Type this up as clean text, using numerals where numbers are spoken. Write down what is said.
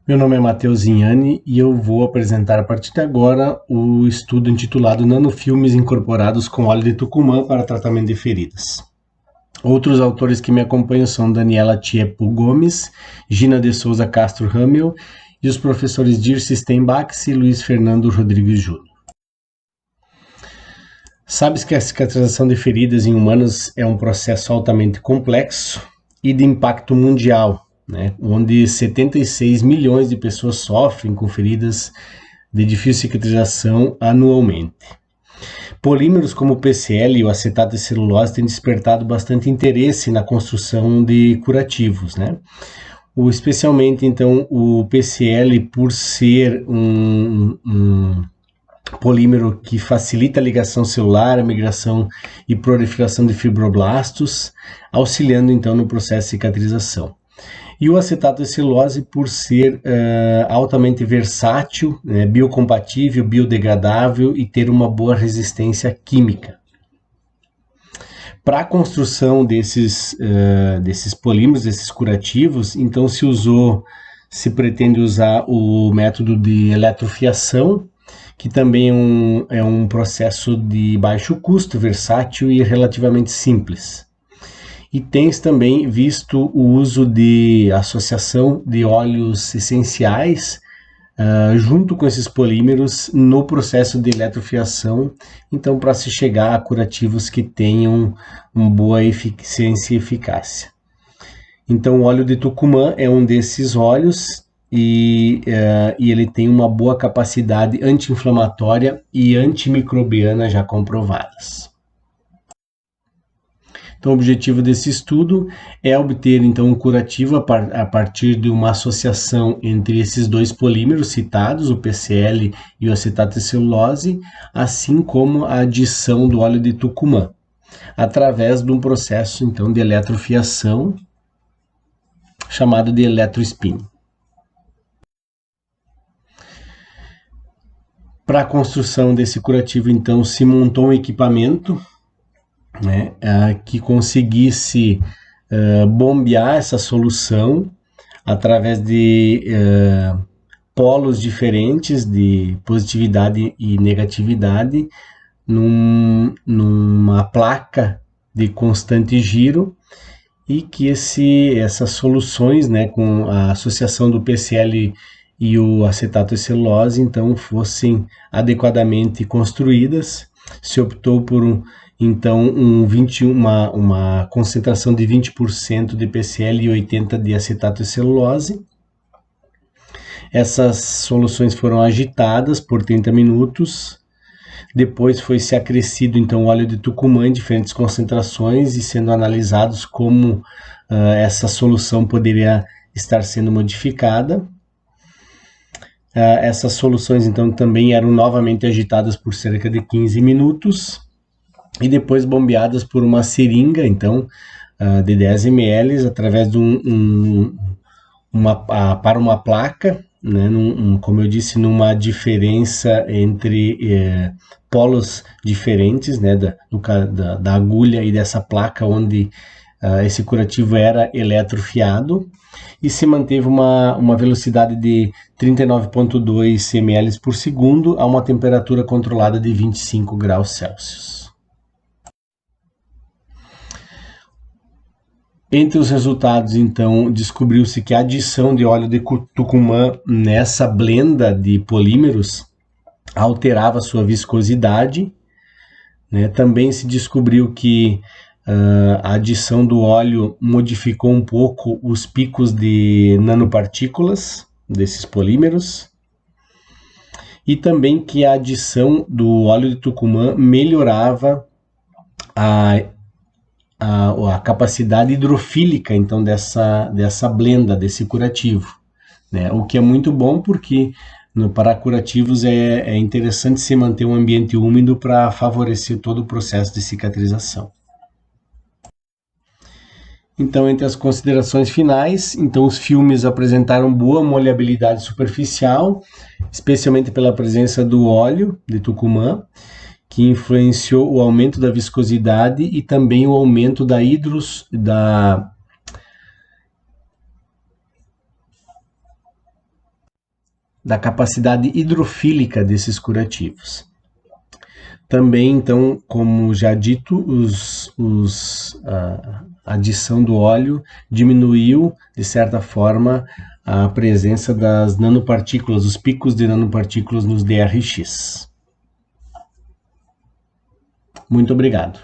Meu nome é Matheus Zinhani e eu vou apresentar a partir de agora o estudo intitulado Nanofilmes incorporados com óleo de Tucumã para tratamento de feridas. Outros autores que me acompanham são Daniela Tiepo Gomes, Gina de Souza Castro Ramel e os professores Dirce Steinbach e Luiz Fernando Rodrigues Júnior. Sabes que a cicatrização de feridas em humanos é um processo altamente complexo e de impacto mundial, né, onde 76 milhões de pessoas sofrem com feridas de difícil cicatrização anualmente. Polímeros como o PCL e o acetato de celulose têm despertado bastante interesse na construção de curativos, né? Especialmente, então, o PCL, por ser um polímero que facilita a ligação celular, a migração e proliferação de fibroblastos, auxiliando, então, no processo de cicatrização. E o acetato de celulose, por ser altamente versátil, biocompatível, biodegradável e ter uma boa resistência química. Para a construção desses polímeros, desses curativos, então se pretende usar o método de eletrofiação, que também é um processo de baixo custo, versátil e relativamente simples. E tens também visto o uso de associação de óleos essenciais junto com esses polímeros no processo de eletrofiação, então para se chegar a curativos que tenham uma boa eficiência e eficácia. Então o óleo de Tucumã é um desses óleos e ele tem uma boa capacidade anti-inflamatória e antimicrobiana já comprovadas. Então, o objetivo desse estudo é obter então um curativo a partir de uma associação entre esses dois polímeros citados, o PCL e o acetato de celulose, assim como a adição do óleo de Tucumã, através de um processo então de eletrofiação chamado de eletrospin. Para a construção desse curativo, então, se montou um equipamento, né, que conseguisse bombear essa solução através de polos diferentes de positividade e negatividade numa placa de constante giro, e que essas soluções, né, com a associação do PCL e o acetato de celulose, então fossem adequadamente construídas. Se optou por então uma concentração de 20% de PCL e 80% de acetato de celulose. Essas soluções foram agitadas por 30 minutos. Depois foi-se acrescido então o óleo de Tucumã em diferentes concentrações e sendo analisados como essa solução poderia estar sendo modificada. Essas soluções então também eram novamente agitadas por cerca de 15 minutos e depois bombeadas por uma seringa então de 10 ml através de para uma placa, né, como eu disse, numa diferença entre polos diferentes, né, da agulha e dessa placa onde esse curativo era eletrofiado, e se manteve uma velocidade de 39,2 ml por segundo a uma temperatura controlada de 25 graus Celsius. Entre os resultados, então, descobriu-se que a adição de óleo de Tucumã nessa blenda de polímeros alterava sua viscosidade, né? Também se descobriu que a adição do óleo modificou um pouco os picos de nanopartículas desses polímeros, e também que a adição do óleo de Tucumã melhorava a capacidade hidrofílica então dessa blenda, desse curativo, né? O que é muito bom porque para curativos é interessante se manter um ambiente úmido para favorecer todo o processo de cicatrização. Então, entre as considerações finais, então os filmes apresentaram boa molhabilidade superficial, especialmente pela presença do óleo de Tucumã, que influenciou o aumento da viscosidade e também o aumento da capacidade hidrofílica desses curativos. Também, então, como já dito, a adição do óleo diminuiu, de certa forma, a presença das nanopartículas, os picos de nanopartículas nos DRX. Muito obrigado.